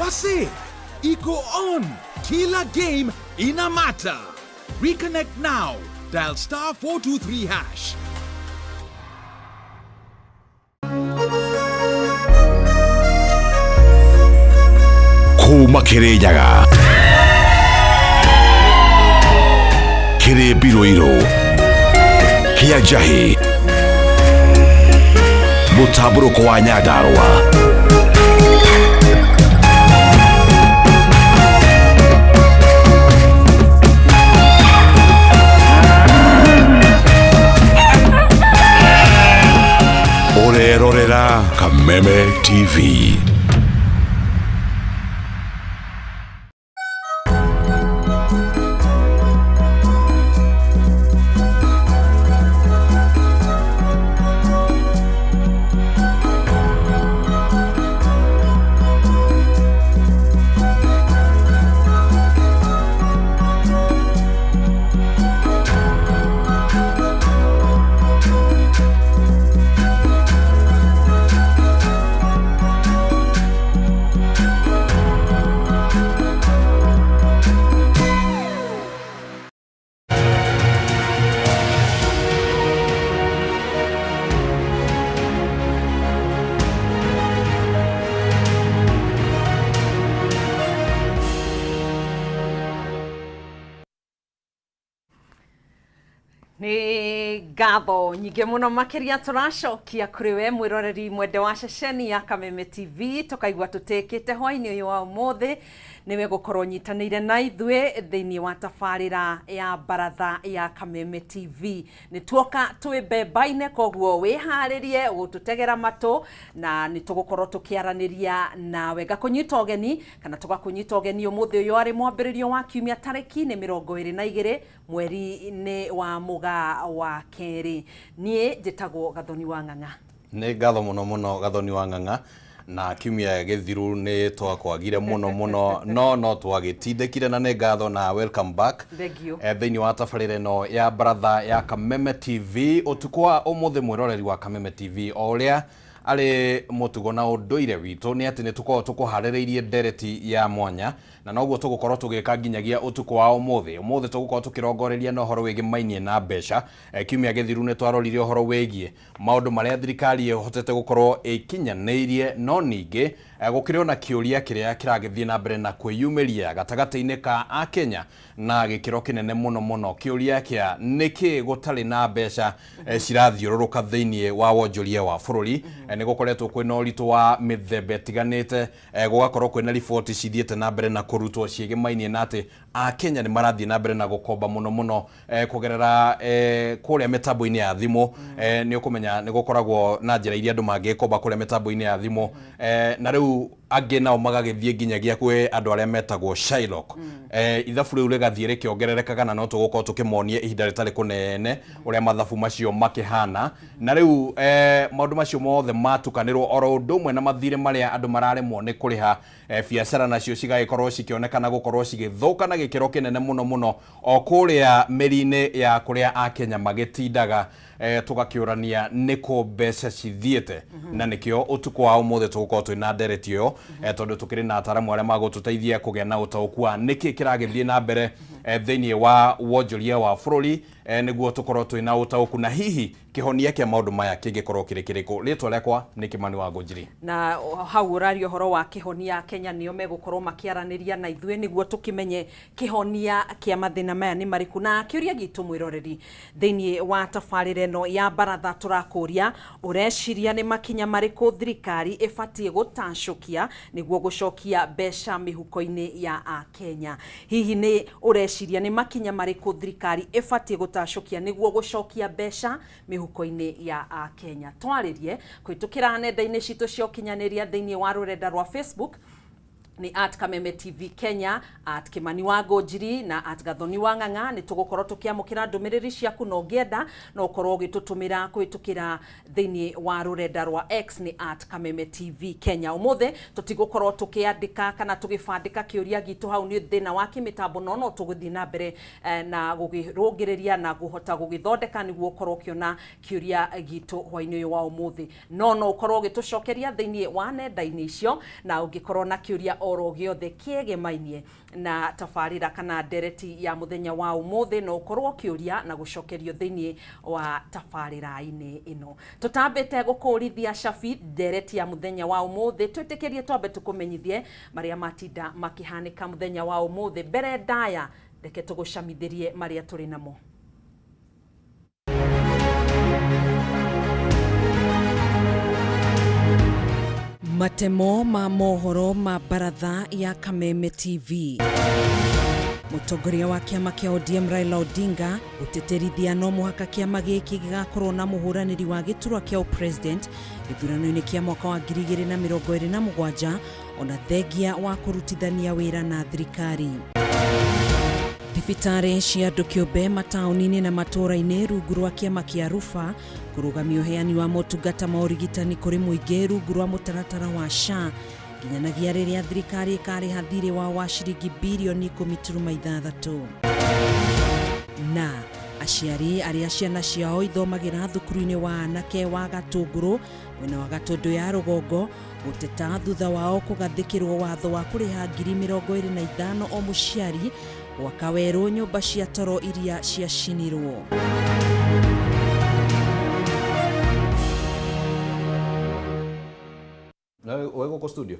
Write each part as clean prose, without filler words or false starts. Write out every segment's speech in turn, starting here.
Wase, iko on. Kila game inamata. Reconnect now. Dial star 423 hash. Kuma Kirinyaga Kiri Biroiro Kia Jahi Mutaburuko wa Nyandarua Orerorera Kameme TV. Ni gatho nyingi muno makiria turacokia kuri we mwiroreri mwende wa ceceni ya Kameme TV tukaigua tutekete hwaini uyu wa umuthi niwe gukorwo nyitanire na ithue thiini wa tabarira ya baratha ya Kameme TV ni tuoka twibembaine koguo wiharirie gututegera matu na ni tugukorwo tukiaraniria nawe gakunyita ugeni kana tugakunyita ugeni umuthi uyu ari mwambiririo wa kiumia tariki ni 22 mweri ni wa muga wa keri nie njitagwo Gathoni wa Ng'ang'a ni ngatho muno Gathoni wa Ng'ang'a na kiumia githiru ni twakwagire muno no twagitindekire na ni ngatho na welcome back thiini wa tabarira no ya baratha ya Kameme TV utukwa umuthi mwiroreri wa Kameme TV o uria ari mutugo na unduire witu ni ati ni tukorwo tukuhaririirie ndereti ya mwanya na noguo tugukorwo tugika nginyagia utuko wa umuthi tugukorwo tukirongoreria na uhoro wigi mainie na mbeca kiumia githiru ni twarorire uhoro wigie maundu maria thirikari ihotete gukorwo ikinyaniirie no ningi gukiriona na kiuria kiria kiragithie na mbere na kwiyumiria gatagati-ini ka a Kenya na gikiro kinene muno kiuria kia niki gutari na mbeca cirathiururuka thiini wa wonjoria wa bururi ni gukoretwo kwina uritu wa mithembe tiganite gugakorwo kwina riboti cithiete na mbere na kurutwo ciegimainie na ati a Kenya ni marathie na mbere na gukomba muno kugerera kuria mitambo-ini ya thimu ni ukumenya ni gukoragwo na njira iria andu mangikomba kuria mitambo-ini ya thimu na riu angi nao magagithie nginyagia kwe andu aria metagwo Shylock ithabu riu rigathie rikiongererekaga na no tugukorwo tukimonie ihinda ritari kunene uria mathabu macio makihana na riu maundu macio mothe matukanirwo oro undu umwe na mathire maria andu mararemwo ni kuriha biacara nacio cigagikorwo cikionekana gukorwo cigithuka na gikiro kinene muno o kuria meri-ini ya kuria a Kenya magitindaga tugakiurania niko mbeca cithiete na nikio utuko wa umuthi tugukorwo twina ndereti yo tondu tukiri na ataramu aria magututeithia kugia na utauku wa niki kiragithie na mbere thiini wa wonjoria wa bururi niguo tukorwo twina utauku na hihi kihonia kia maundu maya kingikorwo kirikiriku ritwa riakwa ni Kimani wa Ngunjiri na hau urario horo wa kihonia Kenya nio megukorwo makiaraniria na ithue niguo tukimenye kihonia kia mathina maya ni mariku na kiuria gitu mwiroreri thiini wa tabarira no ya baratha turakuria ureciria ni makinya mariku thirikari ibatie gutacukia niguo gucokia mbeca mihuko-ini ya a Kenya hihi ni ureciria ni makinya mariku thirikari ibatie gutacukia niguo gucokia mbeca mihuko-ini ya a Kenya twaririe kwitukira nenda-ini citu cia ukinyaniria thiini wa rurenda rwa Facebook ni @Kameme TV Kenya @Kimani wa Ngunjiri na @Gathoni wa Ng'ang'a ni tugukorwo tukiamukira ndumiriri ciaku no ngienda no ukorwo gitutumira kwitukira thiini wa rurenda rwa X ni @Kameme TV Kenya umuthi tutigukorwo tukiandika kana tugifandika kiuria gitu hau ni thina wa kimitambo no tuguthii na mbere na gugirungiriria na guhota gugithondeka niguo ukorwo kiona kiuria gitu hwaini uyu wa umuthi no ukorwo gitucokeria thiini wa nenda-ini icio na ungikorwo na kiuria oro giothe kiegemainie na tabarira kana ndereti ya muthenya wa umuthi no korwo kiuria na gucokerio thiini wa tabarira-ini ino. Tutambite gukurithia Shafi ndereti ya muthenya wa umuthi, twitikirie twambe tukumenyithie maria matinda makihanika muthenya wa umuthi. Mbere ndaya reke tugucamithirie maria turi namo. Matemo ma mohoro ma baratha ya Kameme TV. Mutongoria wa kiama kia ODM Raila Odinga guteterithia no muhaka kiama giki gigakorwo na muhuraniri wa giturwa kia president githurano-ini kia mwaka wa 2027 ona thengia wa kurutithania wira na thirikari. Thibitari cia andu kiumbe mataũni-inĩ na matũũra-inĩ rungu rwa kiama kia Rufa kurugamia uheani wa motungata ma ũrigitani kũrĩ mũingĩ rungu rwa mũtaratara wa SHA nginyanagia rĩrĩa thirikari ĩkarĩha thirĩ wa ciringi birioni 10.6. Na aciari arĩa ciana ciao ithomagĩra thukuru-inĩ wa anake wa Gatũngũrũ mwena wa Gatũndũ ya rũgongo gũteta thutha wao kũgathĩkĩrwo watho wa kũrĩha 25,000 o mũciari gwaka werũ nyũmba cia toro iria ciacinirwo. Wego kwa studio.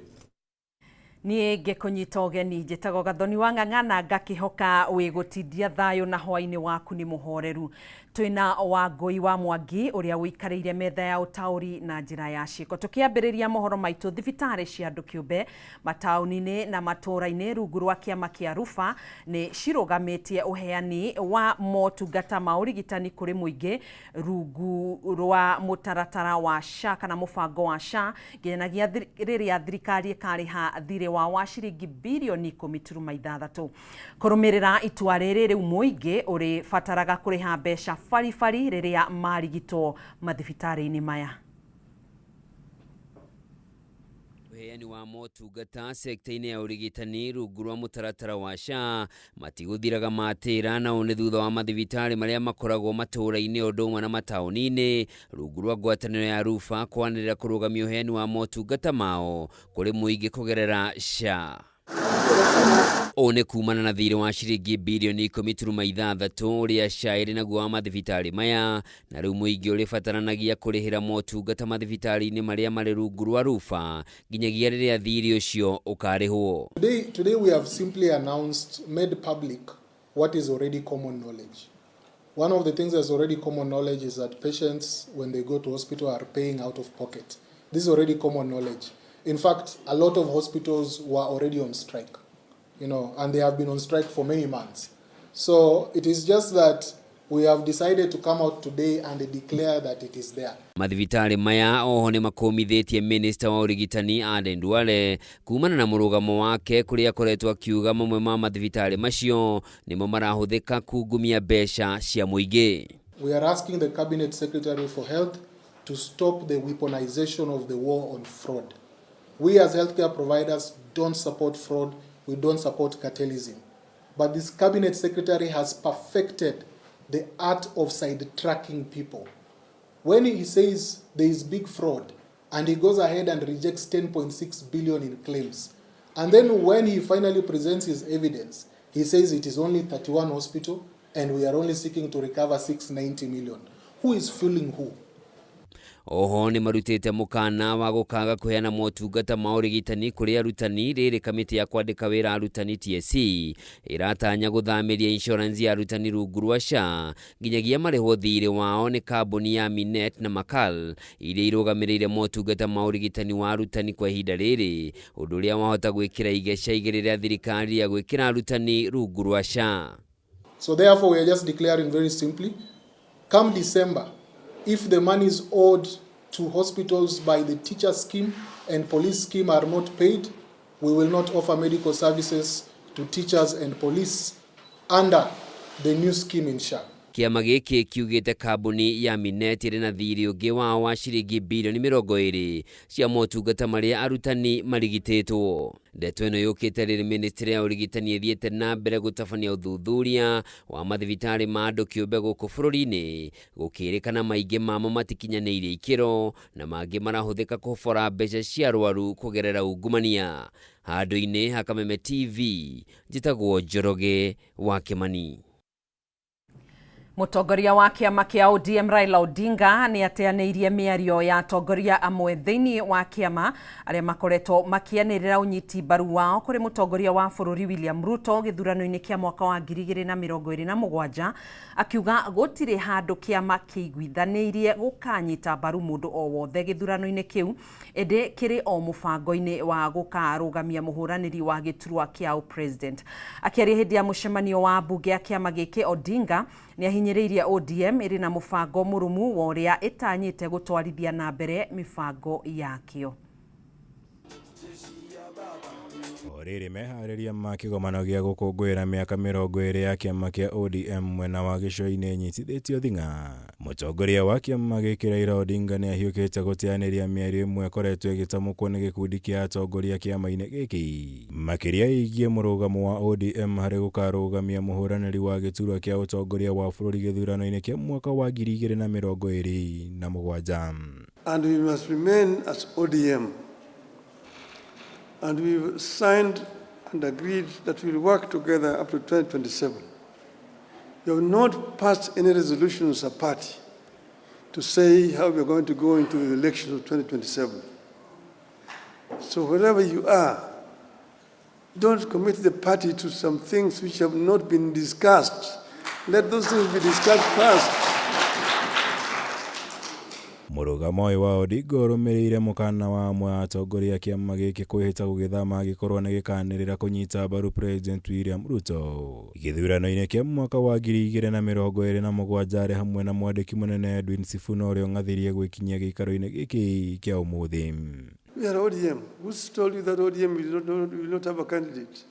Niĩ ngĩkũnyita ũgeni njĩtagwo Gathoni wa Ng'ang'a na ngakĩhoka wĩgũtindia thayũ na hwainĩ waku nĩ mũhoreru. Twĩna Wangũi wa Mwangi ũrĩa wĩikarĩire metha ya ũtaũri na njĩra ya ciĩko. Tũkĩambĩrĩria mohoro maitũ, thibitarĩ cia andũ kĩũmbe mataũni-inĩ na matũũra-inĩ rungu rwa kĩama kĩa Rufa nĩ cirũgamĩtie ũheani wa motungata ma ũrigitani kũrĩ mũingĩ rungu rwa mũtaratara wa SHA kana mũbango wa SHA nginyanagia rĩrĩa thirikari ĩkarĩha thirĩ wa ciringi birioni 10.6. Kũrũmĩrĩra itua rĩrĩ rĩu mũingĩ ũrĩ bataraga kũrĩha mbeca baribari rĩrĩa marigitwo mathibitarĩ-inĩ maya. Uheani wa motungata sekta-inĩ ya ũrigitani rungu rwa mũtaratara wa SHA matigũthiraga matĩra na ũnĩ thutha wa mathibitarĩ marĩa makoragwo matũũra-inĩ o ũndũ ũmwe na mataũni-inĩ rungu rwa ngwatanĩro ya Rufa kwanĩrĩra kũrũgamia uheani wa motungata mao kũrĩ mũingĩ kũgerera SHA. One kumana na thirĩ wa ciringi birioni 10.6 ũrĩa SHA ĩrĩ naguo wa mathibitarĩ maya, na rĩu mũingĩ ũrĩbataranagia kũrĩhĩra motungata mathibitarĩ-inĩ marĩa marĩ rungu rwa Rufa nginyagia rĩrĩa thirĩ ũcio ũkarĩhwo. Today we have simply made public what is already common knowledge. One of the things that's already common knowledge is that patients when they go to hospital are paying out of pocket. This is already common knowledge. In fact, a lot of hospitals were already on strike, and they have been on strike for many months. So it is just that we have decided to come out today and declare that it is there. Mathibitarĩ maya oho nĩ makũmithĩtie Minister wa ũrigitani Aden Duale kumana na mũrũgamo wake kũrĩa akoretwo akiuga mamwe ma mathibitarĩ macio nĩmo marahũthĩka kungumia mbeca cia mũingĩ. We are asking the Cabinet Secretary for Health to stop the weaponization of the war on fraud. We as healthcare providers don't support fraud, we don't support cartelism. But this Cabinet Secretary has perfected the art of side-tracking people. When he says there is big fraud, and he goes ahead and rejects 10.6 billion in claims, and then when he finally presents his evidence, he says it is only 31 hospitals, and we are only seeking to recover 690 million. Who is fooling who? Oho nĩ marutĩte mũkana wa gũkaga kũheana motungata ma ũrigitani kũrĩ arutani rĩrĩ kamĩtĩ ya kwandĩka wĩra arutani TSC ĩratanya gũthamĩria insurance ya arutani rungu rwa SHA nginyagia marĩhwo thirĩ wao nĩ kambuni ya Minet na Makal iria irũgamĩrĩire motungata ma ũrigitani wa arutani kwa ihinda rĩrĩ, ũndũ ũrĩa wahota gwĩkĩra igeca igĩrĩ rĩa thirikari ya gwĩkĩra arutani rungu rwa SHA. So therefore we are just declaring very simply, come December, if the money is owed to hospitals by the teacher scheme and police scheme are not paid, we will not offer medical services to teachers and police under the new scheme in SHA. Kĩama gĩkĩ kiugĩte kambuni ya Minet ĩrĩ na thirĩ ũngĩ wao wa ciringi bilioni 20 cia motungata marĩa arutani marigitĩtwo. Ndeto ĩno yũkĩte rĩrĩ ministry ya ũrigitani ĩthiĩte na mbere gũtabania ũthuthuria wa mathibitarĩ ma andũ kĩũmbe gũkũ bũrũri-inĩ, gũkĩrĩkana maingĩ mamo matikinyanĩirie ikĩro na mangĩ marahũthĩka kũbora mbeca cia arwaru kũgerera ungumania. Handũ-inĩ ha Kameme TV, njĩtagwo Njoroge wa Kĩmani. Mũtongoria wa kĩama kĩa ODM Raila Odinga nĩ ateanĩirie mĩario ya atongoria amwe thĩinĩ wa kĩama arĩa makoretwo makĩanĩrĩra ũnyiti mbaru wao kũrĩ mũtongoria wa bũrũri William Ruto gĩthurano-inĩ kĩa mwaka wa 2027, akiuga gũtirĩ handũ kĩama kĩiguithanĩirie gũkanyita mbaru mũndũ o wothe gĩthurano-inĩ kĩu, ĩndĩ kĩrĩ o mũbango-inĩ wa gũkarũgamia mũhũranĩri wa gĩturwa kĩa president. Akĩaria hĩndĩ ya mũcemanio wa mbunge ya kĩama gĩkĩ, Odinga nĩ ahinyĩrĩirie ODM ĩrĩ na mũbango mũrũmu wa ũrĩa ĩtanyĩte gũtwarithia na mbere mĩbango yakĩo. Rĩrĩ meharĩria ma kĩgomano gĩa gũkũngũĩra mĩaka 20 ya kĩama kĩa ODM mwena wa gĩcũa-inĩ nyitithĩtio thing'a. Mũtongoria wa kĩama gĩkĩ Raila Odinga nĩ ahiũkĩte gũteanĩria mĩario ĩmwe ĩkoretwo ĩgĩtamũkwo nĩ gĩkundi kĩa atongoria kĩama-inĩ gĩkĩ, makĩria ĩgiĩ mũrũgamo wa ODM harĩ gũkarũgamia mũhũranĩri wa gĩturwa kĩa ũtongoria wa bũrũri gĩthurano-inĩ kĩa mwaka wa 2027. And we must remain as ODM. And we've signed and agreed that we'll work together up to 2027. We have not passed any resolutions as a party to say how we're going to go into the elections of 2027. So wherever you are, don't commit the party to some things which have not been discussed. Let those things be discussed first. Mũrũgamo ũyũ wa Odinga ũrũmĩrĩire mũkana wa amwe a atongoria kĩama gĩkĩ kwĩhĩta gũgĩthama agĩkorwo nĩ gĩkanĩrĩra kũnyita mbaru President William Ruto gĩthurano-inĩ kĩa mwaka wa 2027 arĩ hamwe na mwandĩki mũnene Edwin Sifuna ũrĩa ũng'athirie gwĩkinyia gĩikaro-inĩ gĩkĩ kĩa ũmũthĩ. We are ODM. Who's told you that ODM will not have a candidate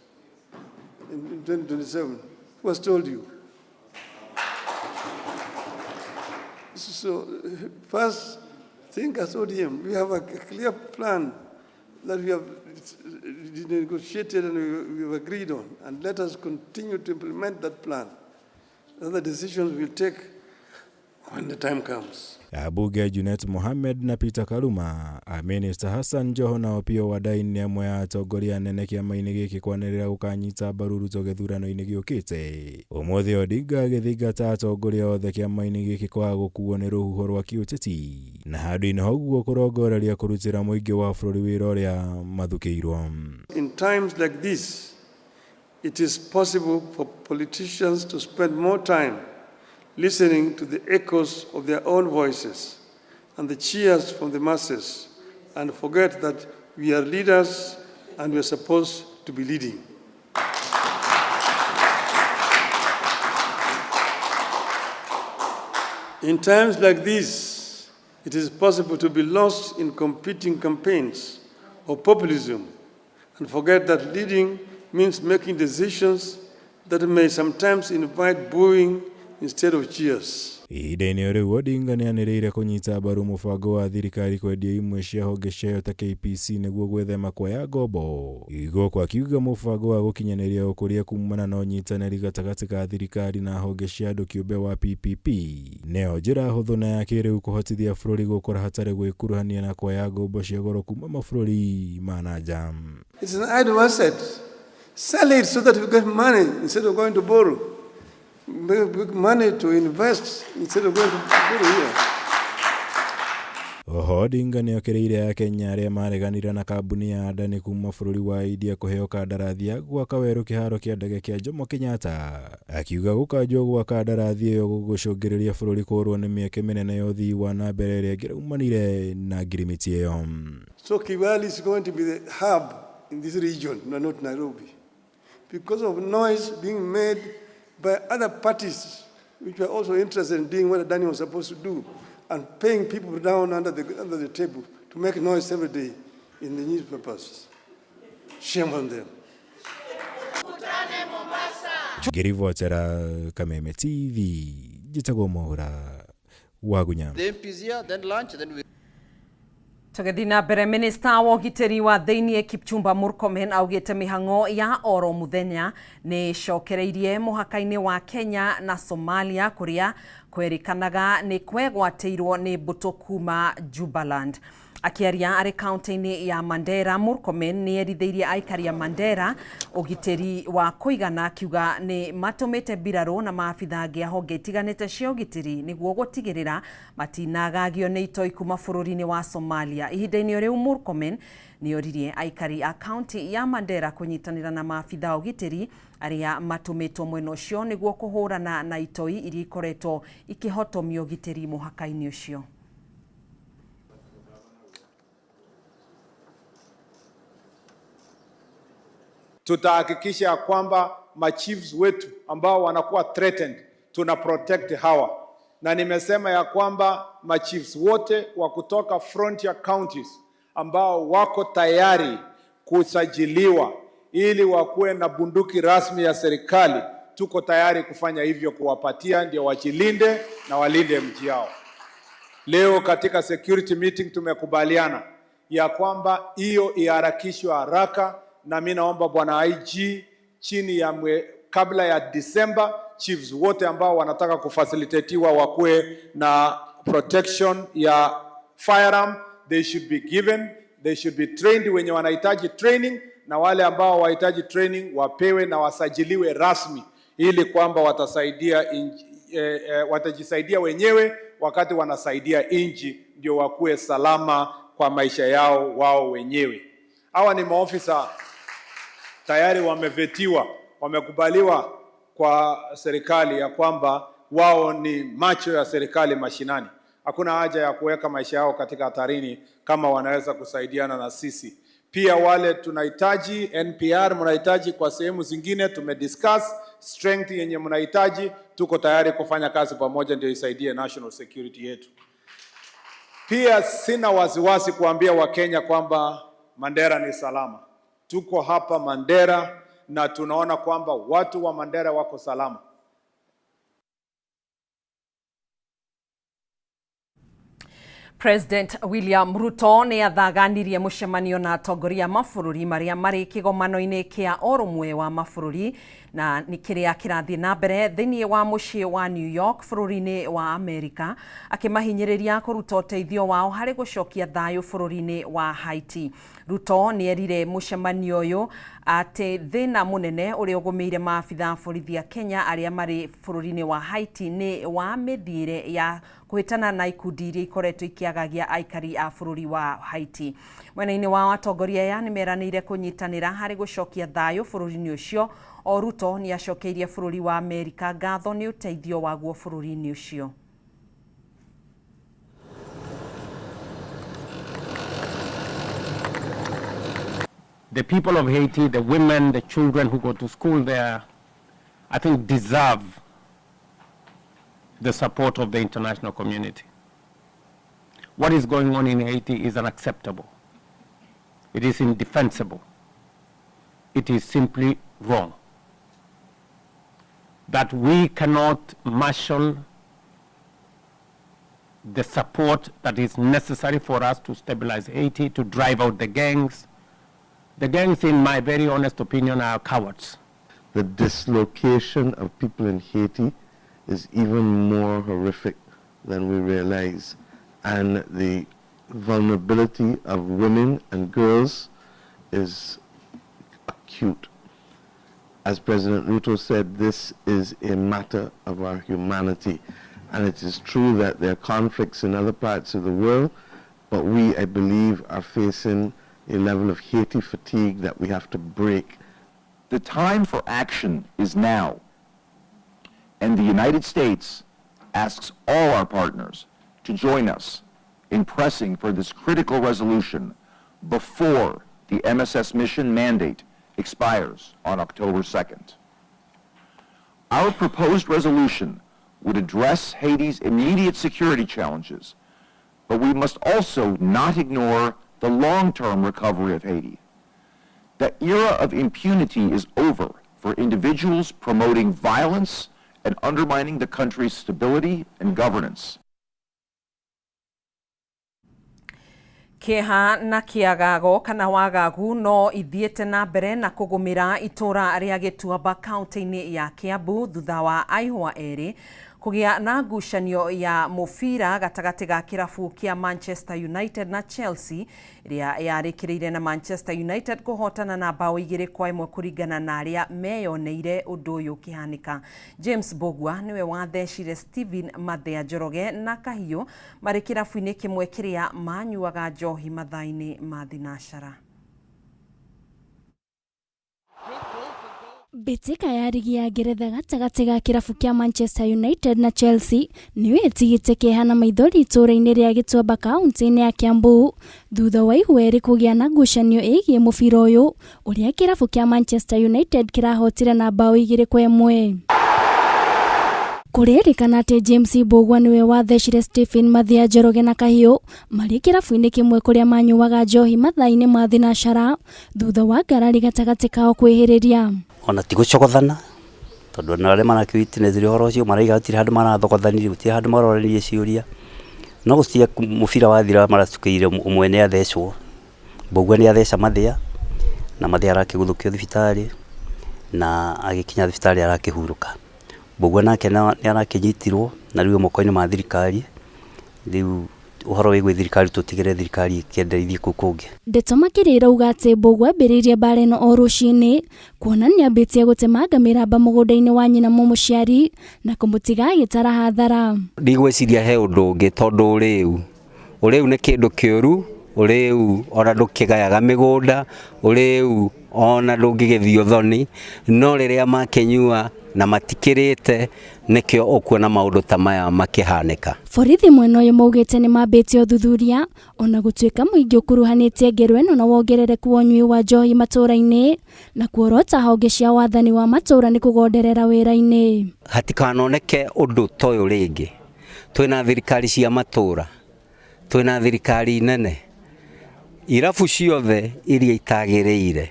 in 2027? Who has told you? So first, think as ODM. We have a clear plan that we have negotiated and we have agreed on, and let us continue to implement that plan. Other decisions we'll take when the time comes. Abunge Junet Mohamed na Peter Kaluma, Minister Hassan Joho na Opiyo wadai nĩ amwe a atongoria anene kĩama-inĩ gĩkĩ kwanĩrĩra gũkanyita mbaru Ruto gĩthurano-inĩ gĩũkĩte. Ũmũthĩ Odinga agĩthingata atongoria othe kĩama-inĩ gĩkĩ kwaga gũkuo nĩ rũhuho rwa kĩũteti, na handũ-inĩ hau kũrongoreria kũrutĩra mũingĩ wa bũrũri wĩra ũrĩa mathukĩirwo. In times like this, it is possible for politicians to spend more time listening to the echoes of their own voices and the cheers from the masses, and forget that we are leaders and we are supposed to be leading. In times like this, it is possible to be lost in competing campaigns or populism and forget that leading means making decisions that may sometimes invite booing instead of cheers. Ihinda-inĩ rĩu Odinga nĩ anĩrĩire kũnyita mbaru mũbango wa thirikari kwendia imwe cia honge ciayo ta KPC nĩguo gwĩthema kuoya ngombo. Igũkũ akiuga mũbango wa gũkinyanĩria ũkũria kumana na ũnyitanĩri gatagatĩ ka thirikari na honge cia andũ kĩũmbe wa PPP nĩyo njĩra hũthũ na ya kĩrĩu kũhotithia bũrũri gũkũra hatarĩ gwĩkuruhania na kuoya ngombo cia goro kuma mabũrũri ma nanja. It's an idle asset. Sell it so that we get money instead of going to borrow. Make money to invest instead of going to borrow here. Odinga nĩ okĩrĩire Akenya arĩa mareganire na kambuni ya ndani kuma bũrũri wa India kũheo kandarathi ya gwaka werũ kĩharo kĩa ndege kĩa Jomo Kenyatta, akiuga gũkanjwo gwa kandarathi ĩyo gũgũcũngĩrĩria bũrũri kũrwo nĩ mĩeke mĩnene ya ũthii wa na mbere ĩrĩa ĩngĩraumanire na ngirimiti ĩyo. So Kigali is going to be the hub in this region, not Nairobi, because of noise being made by other parties which were also interested in doing what Adani was supposed to do and paying people down under the table to make noise every day in the newspapers. Shame on them. ngiribotera Kameme TV njitagwo Mwaura Wagunya. Tugethi na mbere, minista wa ũgitĩri wa thĩinĩ Kipchumba Murkomen augĩte mĩhang'o ya oro mũthenya nĩ cokereirie mũhaka-inĩ wa Kenya na Somalia kũrĩa kwerĩkanaga nĩ kwegwatĩirwo nĩ mbũtũ kuma Jubaland. Akiaria arĩ kaunti-inĩ ya Mandera, Murkomen nĩ erithĩirie aikari a Mandera ũgitĩri wa kũigana, akiuga nĩ matũmĩte mbirarũ na maabitha angĩ a honge itiganĩte cia ũgitĩri nĩguo gũtigĩrĩra matinagagio nĩ itoi kuma bũrũri-inĩ wa Somalia. Ihinda-inĩ rĩu Murkomen nĩ oririe aikari a kaunti ya Mandera kũnyitanĩra na maabitha a ũgitĩri arĩa matũmĩtwo mwena ũcio nĩguo kũhũrana na itoi iria ikoretwo ikĩhotomia ũgitĩri mũhaka-inĩ ũcio. Tutahakikisha kwamba machiefs wetu ambao wanakuwa threatened tuna protect hawa, na nimesema ya kwamba machiefs wote wa kutoka frontier counties ambao wako tayari kusajiliwa ili wakuwe na bunduki rasmi ya serikali, tuko tayari kufanya hivyo, kuwapatia ndio wajilinde na walinde mji yao. Leo katika security meeting tumekubaliana ya kwamba hiyo iharakishwe haraka, na mimi naomba bwana IG chini ya kabla ya December, chiefs wote ambao wanataka kufacilitatiwa wakuwe na protection ya firearm, they should be given, they should be trained wenye wanahitaji training, na wale ambao wahitaji training wapewe na wasajiliwe rasmi, ili kwamba watajisaidia wenyewe wakati wanasaidia nchi, ndio wakuwe salama kwa maisha yao wao wenyewe. Hawa ni maofisa tayari wamevetiwa, wamekubaliwa kwa serikali ya kwamba wao ni macho ya serikali mashinani. Hakuna haja ya kuweka maisha yao katika hatarini kama wanaweza kusaidiana na sisi. Pia wale tunahitaji NPR, mnahitaji kwa sehemu zingine, tumediscuss strength yenye mnahitaji, tuko tayari kufanya kazi pamoja ndio isaidie national security yetu. Pia sina wasiwasi kuambia Wakenya kwamba Mandera ni salama. Tuko hapa Mandera na tunaona kwamba watu wa Mandera wako salama. President William Ruto nĩ athaganirie mũcemanio na atongoria mabũrũri marĩa marĩ kĩgomano-inĩ kĩa ũrũmwe wa mabũrũri na nĩ kĩrĩa kĩrathiĩ na mbere thĩinĩ wa mũciĩ wa New York bũrũri-inĩ wa Amerika, akĩmahinyĩrĩria kũruta ũteithio wao harĩ gũcokia thayũ bũrũri-inĩ wa Haiti. Ruto nĩ erire mũcemanio ũyũ atĩ thĩna mũnene ũrĩa ũgũmĩire maabitha borithi a Kenya arĩa marĩ bũrũri-inĩ wa Haiti nĩ wa mĩthiĩre ya kũhĩtana na ikundi iria ikoretwo ikiagagia aikari a bũrũri wa Haiti. Mwena-inĩ wa atongoria aya nĩ meranĩire kũnyitanĩra harĩ gũcokia thayũ bũrũri-inĩ ũcio. O Ruto nĩ acokeirie bũrũri wa Amerika ngatho nĩ ũteithio waguo bũrũri-inĩ ũcio. The people of Haiti, the women, the children who go to school there, I think deserve the support of the international community. What is going on in Haiti is unacceptable. It is indefensible. It is simply wrong. That we cannot marshal the support that is necessary for us to stabilize Haiti, to drive out the gangs. The gangs, in my very honest opinion, are cowards. The dislocation of people in Haiti is even more horrific than we realize. And the vulnerability of women and girls is acute. As President Ruto said, this is a matter of our humanity. And it is true that there are conflicts in other parts of the world, but we, I believe, are facing a level of Haiti fatigue that we have to break. The time for action is now. And the United States asks all our partners to join us in pressing for this critical resolution before the MSS mission mandate expires on October 2nd. Our proposed resolution would address Haiti's immediate security challenges, but we must also not ignore the long-term recovery of Haiti. The era of impunity is over for individuals promoting violence and undermining the country's stability and governance. Kieha na kiagago kana wagagu no ithiete na mbere na kugumira itura ria Gituaba kaunti-ini ya Kiambu thutha wa aihwa eri kugia na ngucanio ya mubira gatagati ga kirabu kia Manchester United na Chelsea iria yarikirire na Manchester United kuhotana na bao 2-1 kuringana na aria meyoneire undu uyu kihanika. James Bogwa niwe wathecire Stephen Mathea Njoroge na Kahiu mari kirabu-ini kimwe kiria manyuaga njohi mathaini ma thinacara. Bitika ya rigi ya Ngeretha gatagati ga kirabu kia Manchester United na Chelsea niwe itigite kehana maithori itura-ini ria Gituaba kaunti-ini ya Kiambu thutha wa ihweri kugia na ngucanio igie mubira uyu uria kirabu kia Manchester United kirahotire na bao 2-1. Kuririkana ati James Bogwa niwe wathecire Stephen Mathea Njoroge na Kahiu mari kirabu-ini kimwe kuria manyuaga njohi mathaini ma thinacara thutha wa ngarari gatagati kao kwihiriria. Ona tigucokothana tondu na aria marakiwitness horo ucio maraiga gutiri handu marathokothanirie gutiri handu maroranirie ciuria no gucia mubira wathira maracukire umwe ni athecwo Bogwa ni atheca Mathea na Mathea arakiguthukio thibitari na agikinya thibitari arakihuruka. Bogwa nake ni arakinyitirwo na riu moko-ini ma thirikari riu uhoro wigwe thirikari tutigire thirikari ikiendereithie kukungi. Ndeto makirira uga ati Bogwa ambiririe bara ino o rucini kuonania ambitie gutemanga miramba mugunda-ini wa nyina mumuciari na kumutiga agitara hathara. Ndigwiciria he undu ungi tondu uriu ni kindu kiuru uriu ona ndukigayaga migunda uriu ona ndungigithio thoni no riria makenyua na matikirite nikio ukuona maundu ta maya makihanika. Borithi mwena uyu maugite ni mambite uthuthuria ona gutuika muingi ukuruhanitie ngero ino na wongerereku wa unyui wa njohi matura-ini na kuorota honge cia wathani wa matura ni kugonderera wira-ini. Hatikanoneke undu toyo ringi. Twina thirikari cia matura, twina thirikari nene, irabu ciothe iria itagiriire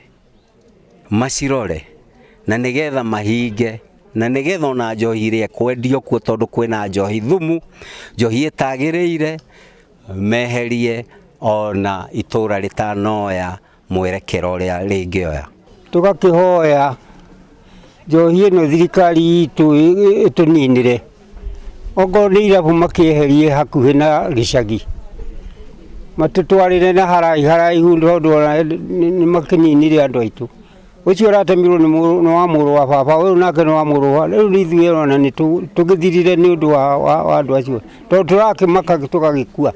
macirore na nigetha mahinge na nigetha ona njohi iria kwendio kuo tondu kwina njohi thumu njohi itagiriire meherie ona itura ritanoya mwerekero ria ringioya. Tugakihoya njohi ino thirikari itu ituninire ogo ni irabu makieherie hakuhi na gicagi matutwarire na haraihu ndondo ni makininire andu aitu. Ucio ratemirwo ni wa muru wa baba uyu nake ni wa muru wa riu nithuye ona ni tugithirire ni undu wa andu acio tondu turakimaka tugagikua.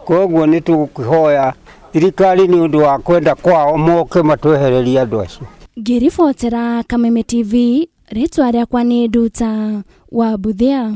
Koguo ni tukihoya thirikari ni undu wa kwenda kwao moke matwehererie andu acio. Ngiribotera Kameme TV ritwa riakwa ni Nduta wa Buthia.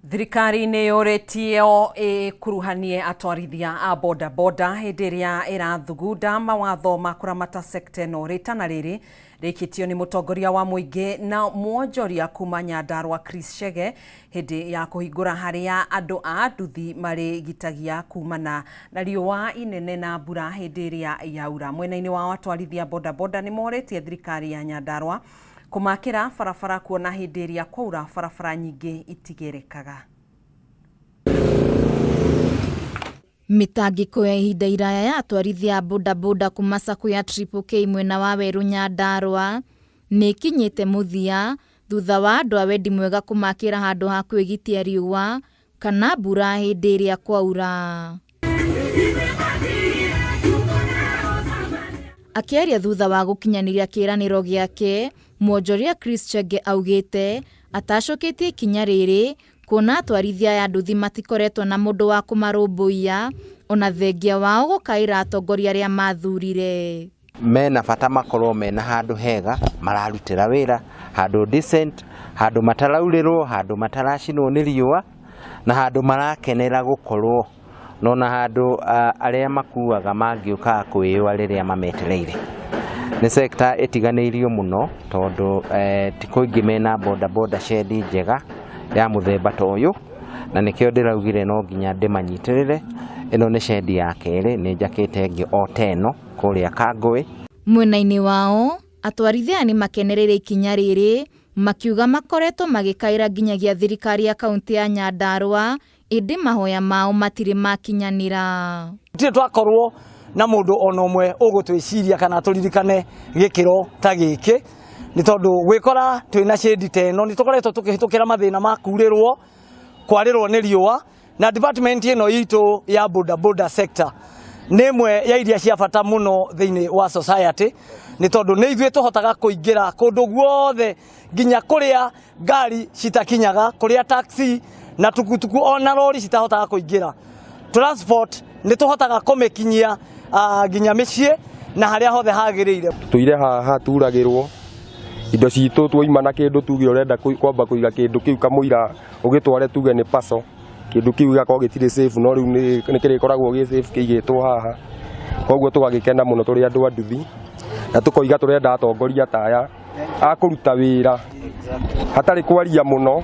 Thirikari nĩ yũrĩtio ĩkuruhanie atwarithia a boda boda hĩndĩ ĩrĩa ĩrathugunda mawatho ma kũramata sekta ĩno rĩtana rĩrĩ rĩkĩtio nĩ mũtongoria wa mũingĩ na mwonjoria kuma Nyandarua Chris Chege hĩndĩ ya kũhingũra harĩa andũ a nduthi marĩgitagia kumana na riũa inene na mbura hĩndĩ ĩrĩa yaura. Mwena-inĩ wa atwarithia boda boda nĩ morĩtie thirikari ya Nyandarua kumakira barabara kuona hĩndĩ ĩrĩa kwaura barabara nyingĩ itigerekaga. Mitangiko ya ihinda iraya ya atwarithia boda boda kuma sako ya Triple K mwena wa Weru Nyandarua nĩ kinyĩte muthia thutha wa andũ a wendi mwega kumakira handũ ha kwĩgitia riũa kana mbura hĩndĩ ĩrĩa kwaura. Akĩaria thutha wa gũkinyanĩria kĩranĩro gĩake, mwonjoria Chris Chege augĩte atacoketie ikinya rĩrĩ kuona atwarithia ya nduthi matikoretwo na mũndũ wa kũmarũmbũiya ona thengia wao gũkaĩra atongoria arĩa mathurire. Mena bata makorwo mena handũ hega mararutĩra wĩra, handũ decent, handũ mataraurĩrwo, handũ mataracinwo nĩ riũa na handũ marakenera gũkorwo nona handũ arĩa makuaga mangĩũka kwĩyũa rĩrĩa mametereire. Nĩ sekta ĩtiganĩirio mũno tondũ ti kũingĩ mena boda boda shed njega ya mũthemba ta ũyũ na nĩkĩo ndĩraugire no nginya ndĩmanyitĩrĩre. Ĩno nĩ shed ya kerĩ, nĩ njakĩte ĩngĩ o teno kũrĩa Kangũĩ. Mwena-inĩ wao atwarithia nĩ makenereire ikinya rĩrĩ makiuga makoretwo magĩkaĩra nginyagia thirikari ya kaunti ya Nyandarua ĩndĩ mahoya mao matirĩ makinyanĩra. Tũtirĩ twakorwo na mũndũ ona ũmwe ũgũtwĩciria kana tũririkane gĩkĩro ta gĩkĩ nĩ tondũ gwĩkora twĩna shade ta ĩno nĩ tũkoretwo tũkĩhĩtũkĩra mathĩna ma kurĩrwo kwarĩrwo nĩ riũa na department ĩno itũ ya boda sector nĩ ĩmwe ya iria cia bata mũno thĩinĩ wa society nĩ tondũ nĩ ithuĩ tũhotaga kũingĩra kũndũ guothe nginya kũrĩa ngari citakinyaga kũrĩa taxi na tukutuku ona lori citahotaga kũingĩra. Transport nĩ tũhotaga kũmĩkinyia nginya mĩciĩ na harĩa hothe hagĩrĩire. Tũire haha turagĩrwo indo citũ twoima na kĩndũ tuge ũrenda kwamba kũiga kĩndũ kĩu kamũira ũgĩtware tuge nĩ paso kĩndũ kĩu gĩgakorwo gĩtirĩ safe no rĩu nĩ kĩrĩkoragwo gĩ safe kĩigĩtwo haha. Koguo tũgagĩkena mũno tũrĩ andũ a nduthi na tũkoiga tũrenda atongoria taya akũruta wĩra hatarĩ kwaria mũno